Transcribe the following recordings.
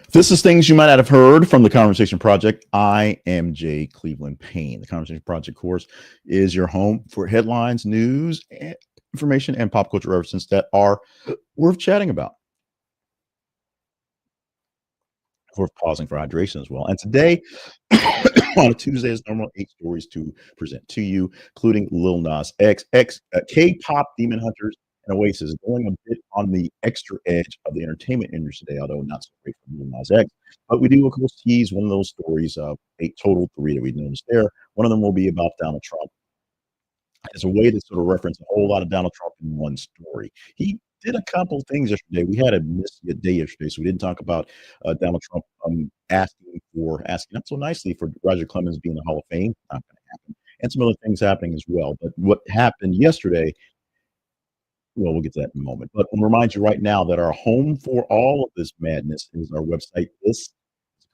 This is things you might not have heard from the Conversation Project. I am Jay Cleveland Payne. The Conversation Project course is your home for headlines, news, information, and pop culture references that are worth chatting about. Worth pausing for hydration as well. And today, on a Tuesday, as normal, 8 stories to present to you, including Lil Nas K-pop Demon Hunters, and Oasis going a bit on the extra edge of the entertainment industry today, although not so great for Lil Nas X. But we do, of course, tease one of those stories, 8 total, 3 that we noticed there. One of them will be about Donald Trump as a way to sort of reference a whole lot of Donald Trump in one story. He did a couple things yesterday. We had a missy day yesterday, so we didn't talk about Donald Trump asking not so nicely for Roger Clemens being in the Hall of Fame. Not going to happen, and some other things happening as well. But what happened yesterday? Well, we'll get to that in a moment. But I'll remind you right now that our home for all of this madness is our website. This is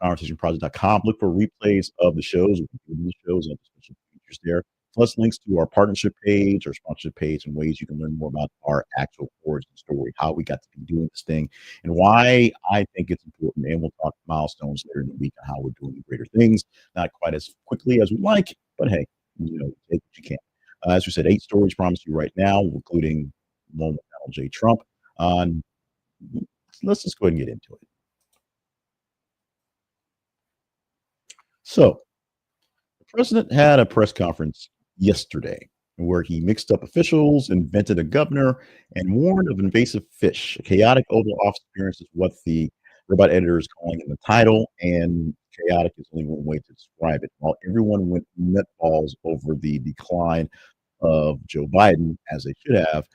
conversationproject.com. Look for replays of the shows, the shows, and special features there, plus links to our partnership page, our sponsorship page, and ways you can learn more about our actual origin story, how we got to be doing this thing, and why I think it's important. And we'll talk milestones later in the week on how we're doing greater things, not quite as quickly as we like, but hey, take what you can. As we said, 8 stories promised you right now, including one with Donald J. Trump. Let's just go ahead and get into it. So, the president had a press conference yesterday where he mixed up officials, invented a governor, and warned of invasive fish. A chaotic Oval Office appearance is what the robot editor is calling in the title, and chaotic is only one way to describe it. While everyone went nutballs over the decline of Joe Biden, as they should have,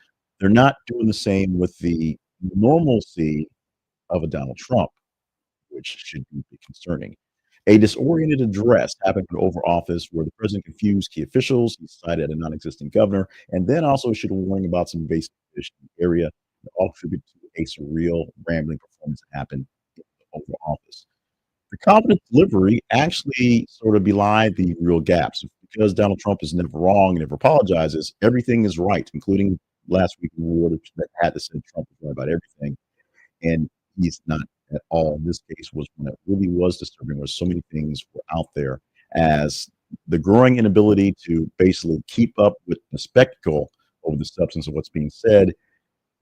they're not doing the same with the normalcy of a Donald Trump, which should be concerning. A disoriented address happened in the Oval Office where the president confused key officials. He cited a non-existent governor, and then also issued a warning about some invasive fish in the area that all contributed to a surreal, rambling performance that happened in the Oval Office. The confident delivery actually sort of belied the real gaps. Because Donald Trump is never wrong, never apologizes, everything is right, including last week we were that had to say Trump was right about everything, and he's not at all. In this case was when it really was disturbing, where so many things were out there, as the growing inability to basically keep up with the spectacle over the substance of what's being said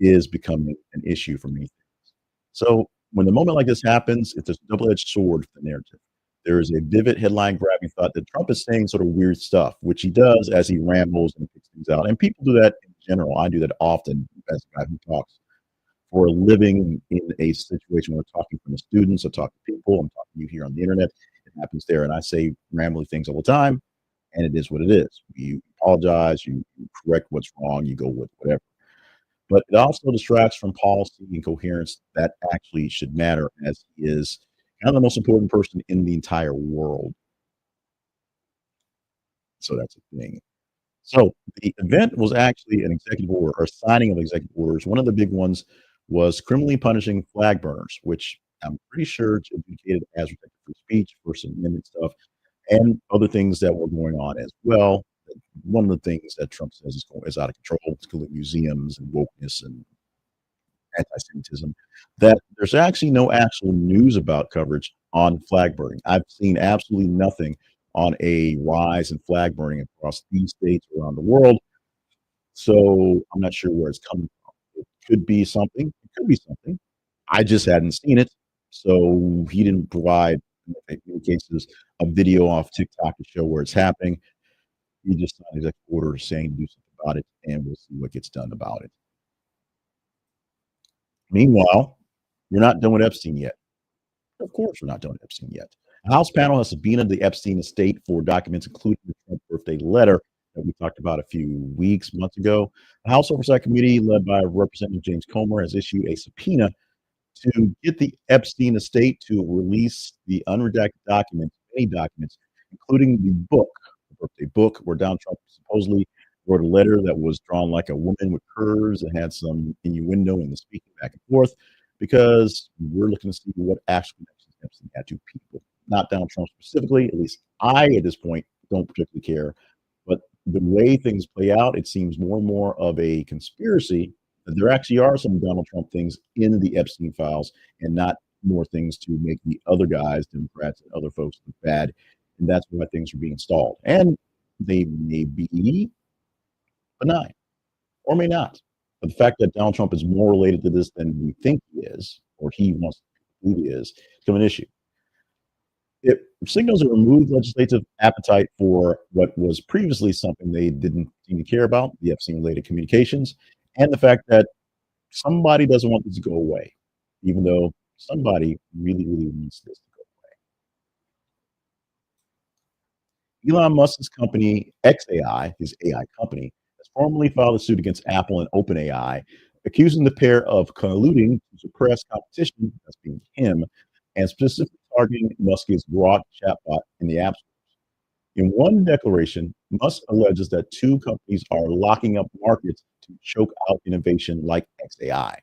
is becoming an issue for many things. So when the moment like this happens, it's a double-edged sword for the narrative. There is a vivid headline-grabbing thought that Trump is saying sort of weird stuff, which he does as he rambles and picks things out. And people do that in general. I do that often as a guy who talks for a living in a situation where I'm talking from the students, I talk to people, I'm talking to you here on the internet. It happens there, and I say rambly things all the time, and it is what it is. You apologize, you correct what's wrong, you go with whatever. But it also distracts from policy and coherence that actually should matter, as he is kind of the most important person in the entire world. So that's a thing. So the event was actually an executive order or signing of executive orders. One of the big ones was criminally punishing flag burners, which I'm pretty sure is indicated as protected free speech, First Amendment stuff, and other things that were going on as well. One of the things that Trump says is out of control, including museums and wokeness and anti-Semitism, that there's actually no actual news about coverage on flag burning. I've seen absolutely nothing on a rise in flag burning across these states around the world. So I'm not sure where it's coming from. It could be something. It could be something. I just hadn't seen it. So he didn't provide, in many cases, a video off TikTok to show where it's happening. He just signed an executive order saying do something about it, and we'll see what gets done about it. Meanwhile, you're not done with Epstein yet. Of course, we're not done with Epstein yet. A House panel has subpoenaed the Epstein estate for documents, including the Trump birthday letter that we talked about a few months ago. The House Oversight Committee, led by Representative James Comer, has issued a subpoena to get the Epstein estate to release the unredacted documents, any documents, including the book, the birthday book, where Donald Trump supposedly wrote a letter that was drawn like a woman with curves and had some innuendo in the speaking back and forth, because we're looking to see what actual connections Epstein had to people, not Donald Trump specifically. At least I, at this point, don't particularly care. But the way things play out, it seems more and more of a conspiracy that there actually are some Donald Trump things in the Epstein files and not more things to make the other guys, Democrats and other folks, look bad, and that's why things are being stalled. And they may be benign or may not. But the fact that Donald Trump is more related to this than we think he is, or he wants to believe he is, become an issue. It signals a removed legislative appetite for what was previously something they didn't seem to care about, the Epstein-related communications, and the fact that somebody doesn't want this to go away, even though somebody really, really wants this to go away. Elon Musk's company, XAI, his AI company, has formally filed a suit against Apple and OpenAI, accusing the pair of colluding to suppress competition, that's being him, and specifically targeting Musk's Grok chatbot in the App Store. In one declaration, Musk alleges that two companies are locking up markets to choke out innovation like XAI,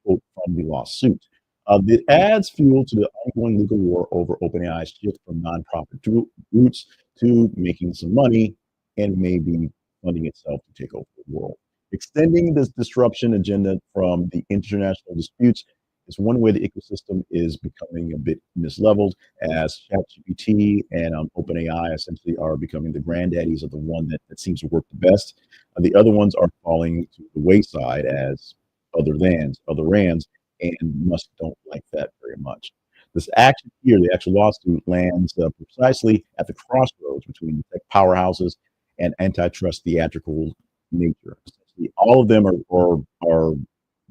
quote from the lawsuit. The adds fuel to the ongoing legal war over OpenAI's shift from nonprofit roots to making some money and maybe funding itself to take over the world. Extending this disruption agenda from the international disputes is one way the ecosystem is becoming a bit misleveled, as ChatGPT and OpenAI essentially are becoming the granddaddies of the one that seems to work the best. The other ones are falling to the wayside as other rands, and Musk don't like that very much. This action here, the actual lawsuit, lands precisely at the crossroads between tech powerhouses and antitrust theatrical nature. Essentially, all of them are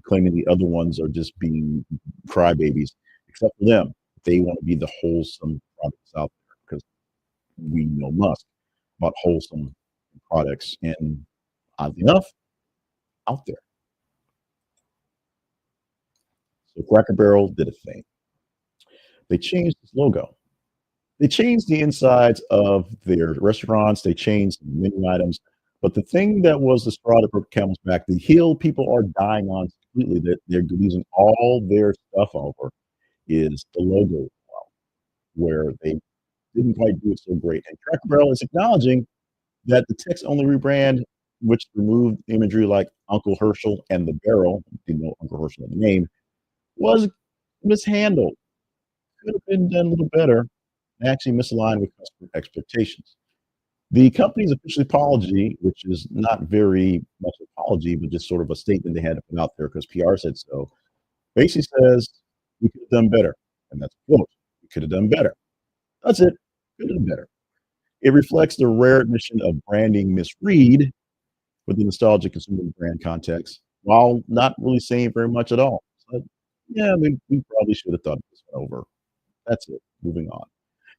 claiming the other ones are just being crybabies, except for them. They want to be the wholesome products out there because we know Musk about wholesome products, and oddly enough, out there. So Cracker Barrel did a thing. They changed its logo. They changed the insides of their restaurants. They changed the menu items. But the thing that was the straw that broke the camel's back, the hill people are dying on completely, that they're losing all their stuff over, is the logo, where they didn't quite do it so great. And Cracker Barrel is acknowledging that the text only rebrand, which removed imagery like Uncle Herschel and the barrel, didn't know Uncle Herschel in the name, was mishandled. Could have been done a little better, and actually misaligned with customer expectations. The company's official apology, which is not very much apology, but just sort of a statement they had to put out there because PR said so, basically says, we could have done better. And that's a quote. We could have done better. That's it. Could have done better. It reflects the rare admission of branding misread with the nostalgic consumer brand context, while not really saying very much at all. So, yeah, we probably should have thought this one over. That's it. Moving on.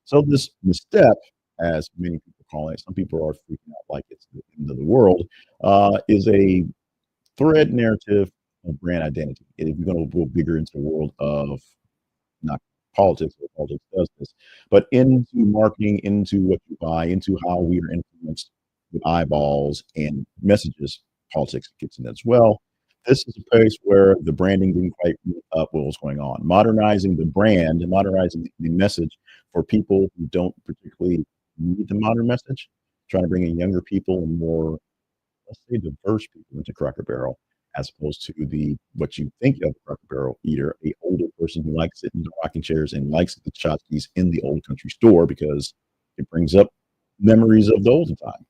So this misstep, as many people call it, some people are freaking out like it's the end of the world, is a thread narrative of brand identity. If you're going to go bigger into the world of not politics, what politics does this, but into marketing, into what you buy, into how we are influenced with eyeballs and messages, politics gets in as well. This is a place where the branding didn't quite meet up what was going on. Modernizing the brand and modernizing the message for people who don't particularly need the modern message, trying to bring in younger people and more, let's say, diverse people into Cracker Barrel, as opposed to the what you think of Cracker Barrel eater, a older person who likes sitting in the rocking chairs and likes the tchotchkes in the old country store because it brings up memories of the olden time.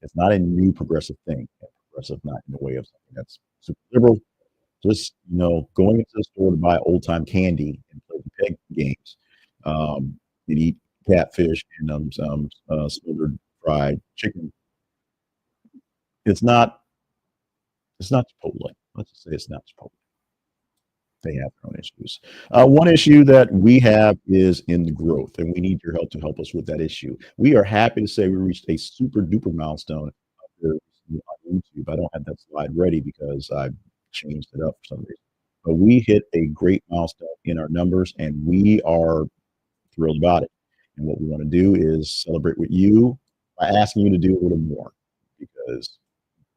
It's not a new progressive thing. Progressive, not in the way of something that's super liberal. Just going into the store to buy old time candy and play the peg games, and eat catfish and some smothered fried chicken. It's not. It's not Chipotle. Let's just say it's not Chipotle. They have their own issues. One issue that we have is in the growth, and we need your help to help us with that issue. We are happy to say we reached a super duper milestone out there on YouTube. I don't have that slide ready because I changed it up for some reason. But we hit a great milestone in our numbers, and we are thrilled about it. And what we want to do is celebrate with you by asking you to do a little more because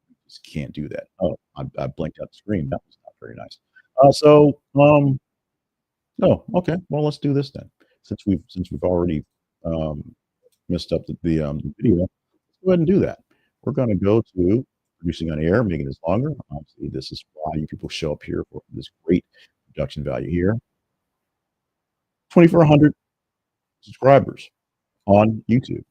we just can't do that. Oh, I blanked out the screen. That was not very nice. Oh, okay. Well, let's do this then. Since we've already messed up the video, let's go ahead and do that. We're going to go to producing on air, making this longer. Obviously, this is why you people show up here for this great production value here. 2,400 subscribers on YouTube.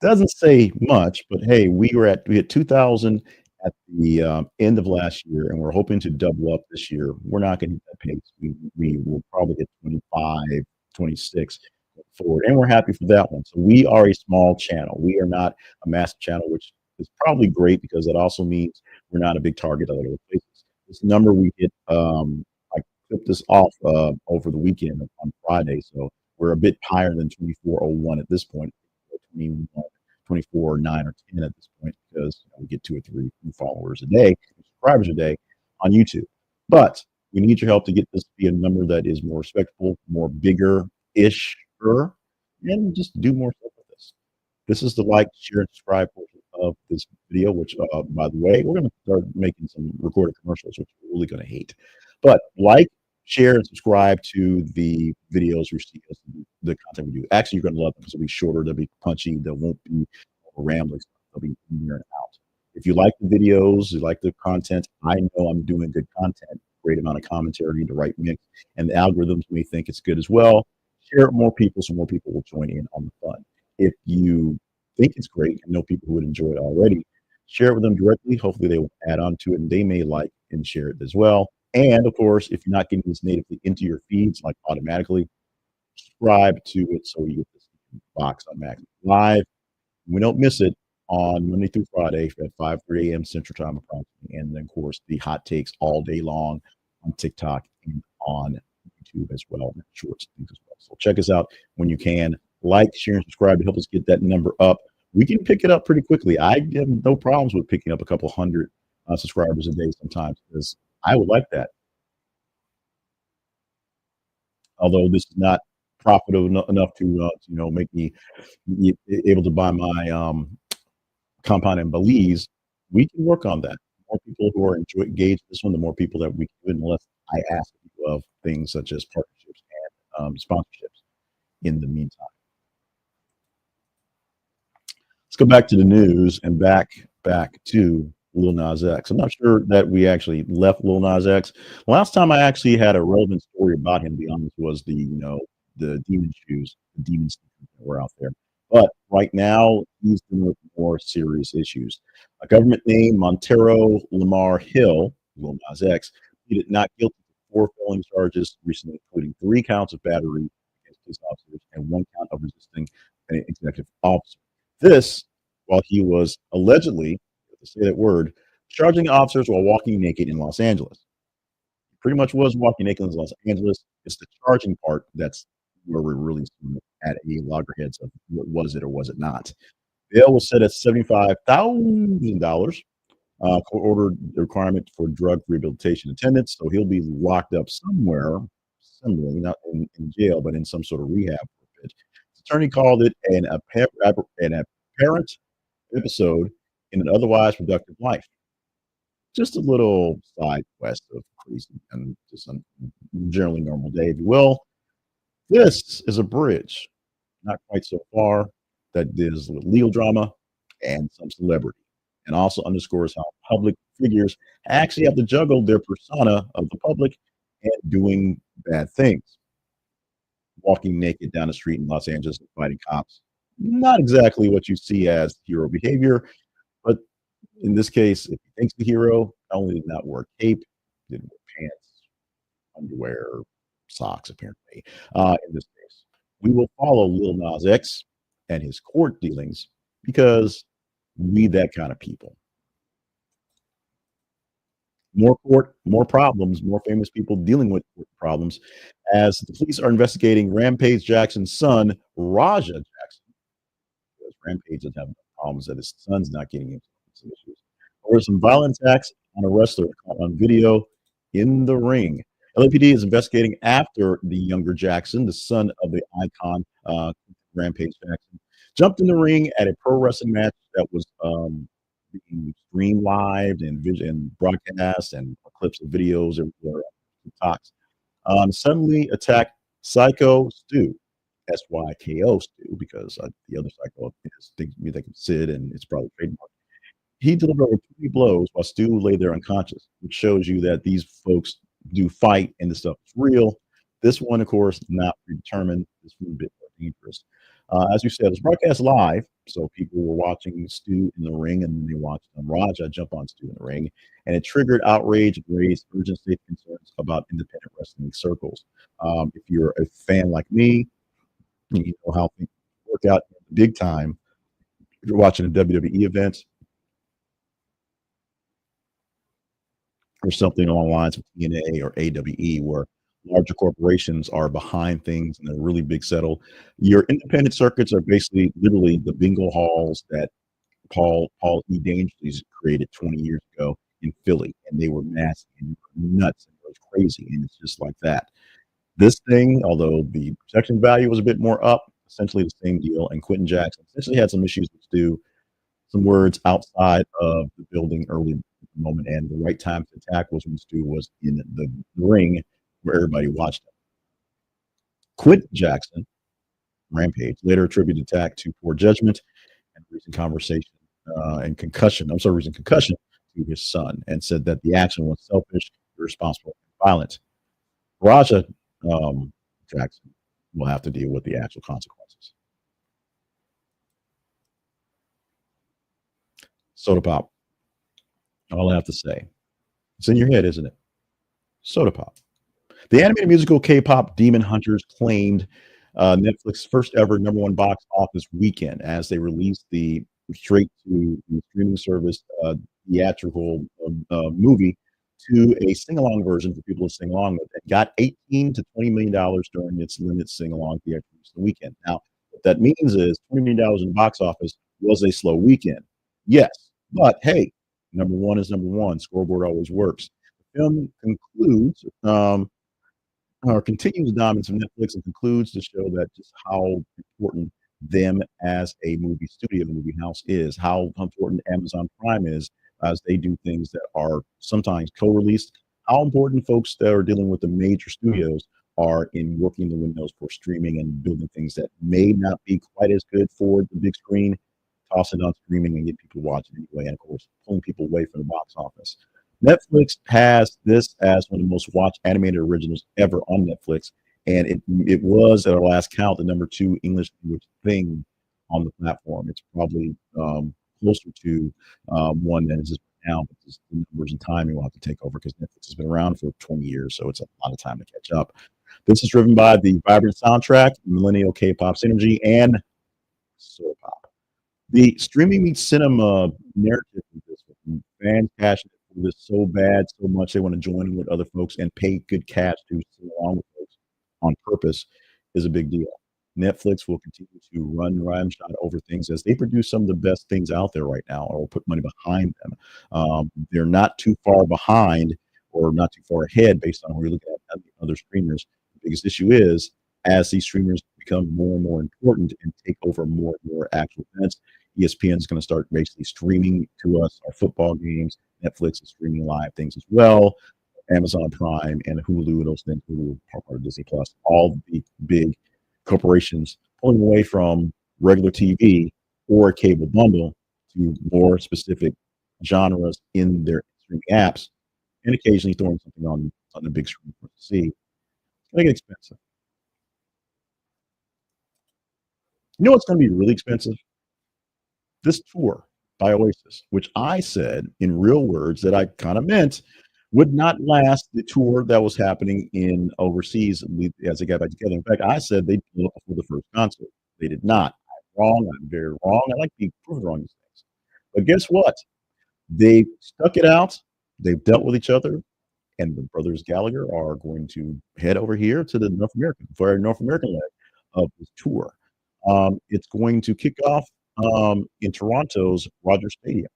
Doesn't say much, but hey, we had 2,000 at the end of last year, and we're hoping to double up this year. We're not going to hit that pace. We will probably get 25, 26 forward, and we're happy for that one. So we are a small channel. We are not a massive channel, which is probably great because that also means we're not a big target of other places. This number we hit, I clipped this off over the weekend on Friday, so we're a bit higher than 2401 at this point. 21, 24, 9, or 10 at this point because we get 2 or 3 new followers a day, subscribers a day on YouTube. But we need your help to get this to be a number that is more respectable, more bigger-ish, and just do more stuff with this. This is the like, share, and subscribe portion of this video, which, by the way, we're going to start making some recorded commercials, which we're really going to hate. But like, share, and subscribe to the videos you see us, the content we do. Actually, you're going to love them because they'll be shorter, they'll be punchy, they won't be rambling stuff. They'll be in here and out. If you like the videos, you like the content, I know I'm doing good content, great amount of commentary, the right mix, and the algorithms may think it's good as well. Share it with more people so more people will join in on the fun. If you think it's great and know people who would enjoy it already, share it with them directly. Hopefully they will add on to it and they may like and share it as well. And of course, if you're not getting this natively into your feeds, like automatically, subscribe to it so you get this box automatically live. We don't miss it on Monday through Friday at 5:30 a.m. Central Time approximately. And then, of course, the hot takes all day long on TikTok and on YouTube as well, and shorts things as well. So check us out when you can. Like, share, and subscribe to help us get that number up. We can pick it up pretty quickly. I have no problems with picking up a couple hundred subscribers a day sometimes because I would like that. Although this is not profitable enough to make me able to buy my compound in Belize, we can work on that. The more people who are engaged in this one, the more people that we can do, unless I ask people of things such as partnerships and sponsorships in the meantime. Let's go back to the news and back to Lil Nas X. I'm not sure that we actually left Lil Nas X. Last time I actually had a relevant story about him, to be honest, was the demon shoes, the demon sneakers that were out there. But right now, he's dealing with more serious issues. A government named Montero Lamar Hill, Lil Nas X, pleaded not guilty to 4 felony charges recently, including 3 counts of battery against police officers and 1 count of resisting an executive officer. This, while he was allegedly, to say that word, charging officers while walking naked in Los Angeles. He pretty much was walking naked in Los Angeles. It's the charging part that's where we're really at a loggerheads of was it or was it not. Bail was set at $75,000. Court ordered the requirement for drug rehabilitation attendance, so he'll be locked up somewhere, similarly, not in jail, but in some sort of rehab. His attorney called it an apparent episode in an otherwise productive life. Just a little side quest of crazy and just a generally normal day, if you will. This is a bridge, not quite so far, that deals with legal drama and some celebrity, and also underscores how public figures actually have to juggle their persona of the public and doing bad things. Walking naked down the street in Los Angeles and fighting cops. Not exactly what you see as hero behavior, but in this case, if he thinks the hero, not only did not wear a cape, didn't wear pants, underwear, socks, apparently. In this case, we will follow Lil Nas X and his court dealings because we that kind of people. More court, more problems, more famous people dealing with problems as the police are investigating Rampage Jackson's son, Raja Jackson, because Rampage doesn't have problems that his son's not getting into some issues. There were some violent attacks on a wrestler caught on video in the ring. LAPD is investigating after the younger Jackson, the son of the icon, Rampage Jackson, jumped in the ring at a pro wrestling match that was being streamed live and broadcast, and clips of videos everywhere, TikToks. Suddenly attacked Psycho Stu, SYKO Stu, because the other Psycho thinks they can sit and it's probably trademark. He delivered over 3 blows while Stu lay there unconscious, which shows you that these folks do fight and the stuff is real. This one, of course, not predetermined. This one a bit more dangerous. As you said, it's broadcast live, so people were watching Stu in the ring, and then they watched Raja jump on Stu in the ring, and it triggered outrage and raised urgent safety concerns about independent wrestling circles. If you're a fan like me, you know how things work out big time. If you're watching a WWE event or something along the lines of TNA or AWE, where larger corporations are behind things and they're really big settle. Your independent circuits are basically literally the bingo halls that Paul E. Dangerously created 20 years ago in Philly, and they were massive and nuts and it was crazy, and it's just like that. This thing, although the protection value was a bit more up, essentially the same deal. And Quentin Jackson essentially had some issues with Stu, some words outside of the building early in the moment, and the right time to attack was when Stu was in the ring where everybody watched him. Quentin Jackson, Rampage, later attributed the attack to poor judgment and recent conversation recent concussion to his son, and said that the action was selfish, irresponsible, and violent. Raja Jackson will have to deal with the actual consequences. Soda pop. All I have to say. It's in your head, isn't it? Soda pop. The animated musical K-pop Demon Hunters claimed Netflix's first ever number one box office weekend as they released the straight to the streaming service theatrical movie to a sing-along version for people to sing along with. It got $18 to $20 million during its limited sing-along theatrical weekend. Now, what that means is $20 million in the box office was a slow weekend. Yes, but hey, number one is number one. Scoreboard always works. The film concludes or continues the dominance of Netflix and concludes to show that just how important them as a movie studio, the movie house is, how important Amazon Prime is as they do things that are sometimes co-released, how important folks that are dealing with the major studios are in working the windows for streaming and building things that may not be quite as good for the big screen, toss it on streaming and get people watching anyway, and of course, pulling people away from the box office. Netflix has this as one of the most watched animated originals ever on Netflix, and it was at our last count the number two English language thing on the platform. It's probably closer to one that is just now, but the numbers and timing will have to take over because Netflix has been around for 20 years, so it's a lot of time to catch up. This is driven by the vibrant soundtrack, millennial K-pop synergy, and soul pop. The streaming meets cinema narrative of this one. Fans passionate for this so bad, so much they want to join in with other folks and pay good cash to sing along with folks on purpose is a big deal. Netflix will continue to run rimshot over things as they produce some of the best things out there right now, or will put money behind them. They're not too far behind or not too far ahead based on where you're looking at other streamers. The biggest issue is as these streamers become more and more important and take over more and more actual events, ESPN is going to start basically streaming to us our football games. Netflix is streaming live things as well. Amazon Prime and Hulu, those things, Hulu, part of Disney Plus, all the big corporations pulling away from regular TV or cable bundle to more specific genres in their streaming apps, and occasionally throwing something on the big screen for us to see. It's going to get expensive. You know what's going to be really expensive? This tour by Oasis, which I said in real words that I kind of meant would not last the tour that was happening in overseas as they got back together. In fact, I said they'd pull up for the first concert. They did not. I'm wrong. I'm very wrong. I like being proven wrong these things. But guess what? They stuck it out. They've dealt with each other. And the brothers Gallagher are going to head over here to the North American leg of this tour. It's going to kick off in Toronto's Rogers Stadium.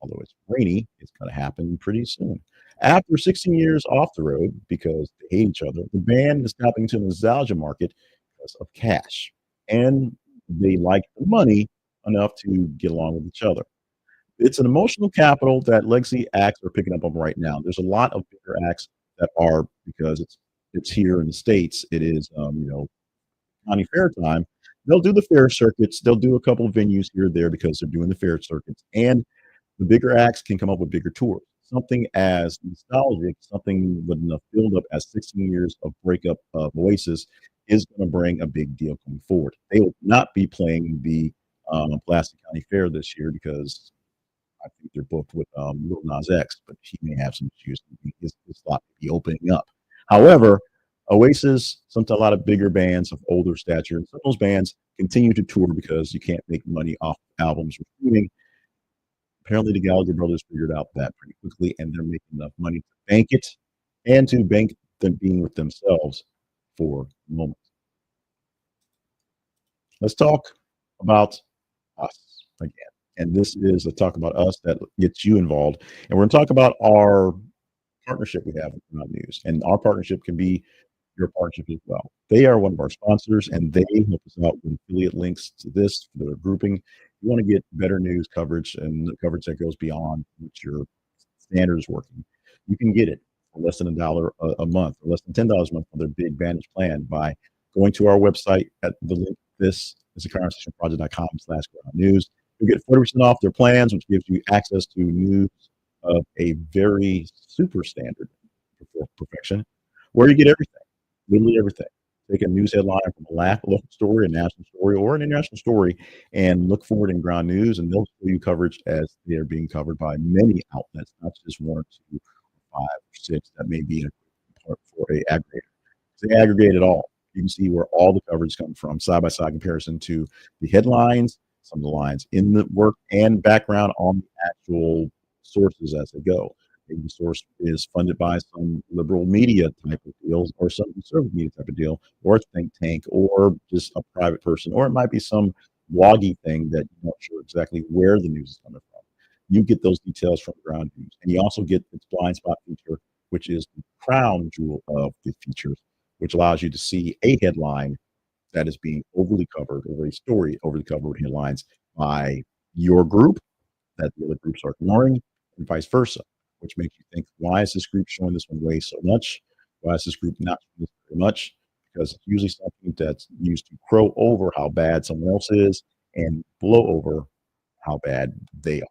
Although it's rainy, it's going to happen pretty soon. After 16 years off the road because they hate each other, the band is tapping into the nostalgia market because of cash. And they like the money enough to get along with each other. It's an emotional capital that legacy acts are picking up on right now. There's a lot of bigger acts that are because it's here in the States. It is county fair time. They'll do the fair circuits. They'll do a couple of venues here or there because they're doing the fair circuits. And the bigger acts can come up with bigger tours. something as nostalgic, something with enough buildup as 16 years of breakup of Oasis is going to bring a big deal coming forward. They will not be playing the Pulaski County Fair this year because I think they're booked with Lil Nas X, but he may have some issues. His slot may be opening up. However, Oasis, sometimes a lot of bigger bands of older stature, and some of those bands continue to tour because you can't make money off albums or streaming. Apparently, the Gallagher brothers figured out that pretty quickly, and they're making enough money to bank it and to bank them being with themselves for the moment. Let's talk about us again. And this is a talk about us that gets you involved. And we're going to talk about our partnership we have with Not News. And our partnership can be your partnership as well. They are one of our sponsors, and they help us out with affiliate links to this, for their grouping. You want to get better news coverage and coverage that goes beyond what your standard is working. You can get it for less than $1 a month, or less than $10 a month on their big Vantage plan by going to our website at the link. This is theconversationproject.com/ground news. You'll get 40% off their plans, which gives you access to news of a very super standard perfection, where you get everything, literally everything. Take a news headline from a local story, a national story, or an international story, and look for it in ground news, and they'll show you coverage as they are being covered by many outlets, not just one or two, or five or six that may be in a part for a aggregator. They aggregate it all. You can see where all the coverage comes from, side by side comparison to the headlines, some of the lines in the work, and background on the actual sources as they go. Maybe the source is funded by some liberal media type of deals, or some conservative media type of deal, or a think tank, or just a private person, or it might be some bloggy thing that you're not sure exactly where the news is coming from. You get those details from ground news, and you also get its blind spot feature, which is the crown jewel of the features, which allows you to see a headline that is being overly covered, or a story overly covered with headlines by your group that the other groups are ignoring, and vice versa, which makes you think, why is this group showing this one way so much? Why is this group not showing this very much? Because it's usually something that's used to crow over how bad someone else is and blow over how bad they are.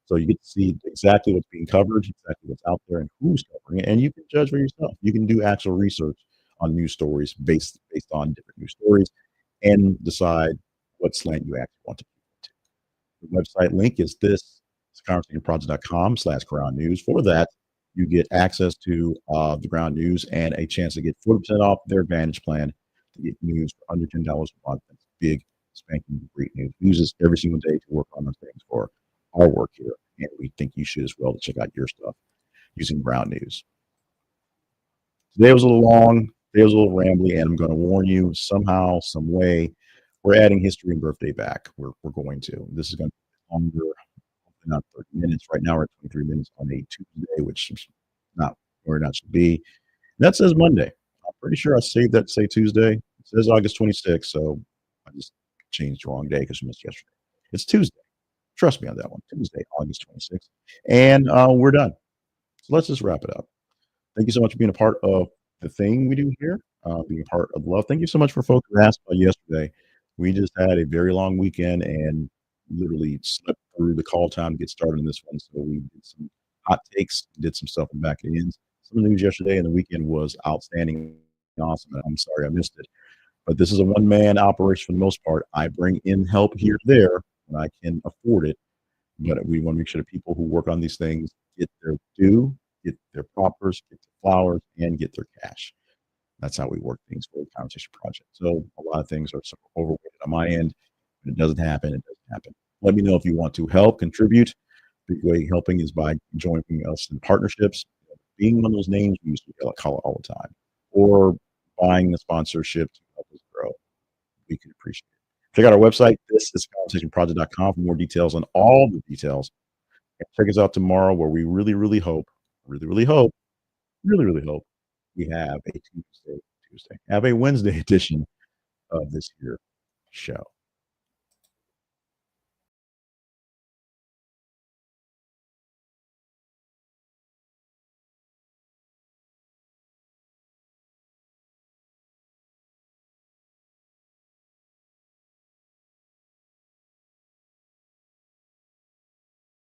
So you get to see exactly what's being covered, exactly what's out there, and who's covering it, and you can judge for yourself. You can do actual research on news stories based on different news stories, and decide what slant you actually want to keep into. The website link is this: conversationproject.com/ground news. For that, you get access to the ground news and a chance to get 40% off their Advantage plan to get news for under $10 a month. That's big, spanking great news. We use this every single day to work on those things for our work here, and we think you should as well to check out your stuff using ground news. Today was a little long, today was a little rambly, and I'm going to warn you, somehow, some way, we're adding history and birthday back. We're going to. This is going to be longer, hopefully not 30 minutes. Right now we're at 23 minutes on a Tuesday, which is not where it not should be. That says Monday. I'm pretty sure I saved that to say Tuesday. It says August 26th, so I just changed the wrong day because we missed yesterday. It's Tuesday. Trust me on that one. Tuesday, August 26th. And we're done. So let's just wrap it up. Thank you so much for being a part of the thing we do here, being a part of love. Thank you so much for folks who asked about yesterday. We just had a very long weekend and literally slept through the call time to get started on this one. So we did some hot takes, did some stuff in back ends. Some of the news yesterday and the weekend was outstanding, awesome. And I'm sorry I missed it. But this is a one-man operation for the most part. I bring in help here and there when I can afford it. But we want to make sure that people who work on these things get their due, get their propers, get their flowers, and get their cash. That's how we work things for the Conversation Project. So a lot of things are sort of overweighted on my end. When it doesn't happen, it doesn't happen. Let me know if you want to help, contribute. The way helping is by joining us in partnerships, being one of those names we used to call it all the time, or buying the sponsorship to help us grow. We can appreciate it. Check out our website. This is conversationproject.com for more details on all the details. And check us out tomorrow, where we really hope, really hope we have a Tuesday, have a Wednesday edition of this here show.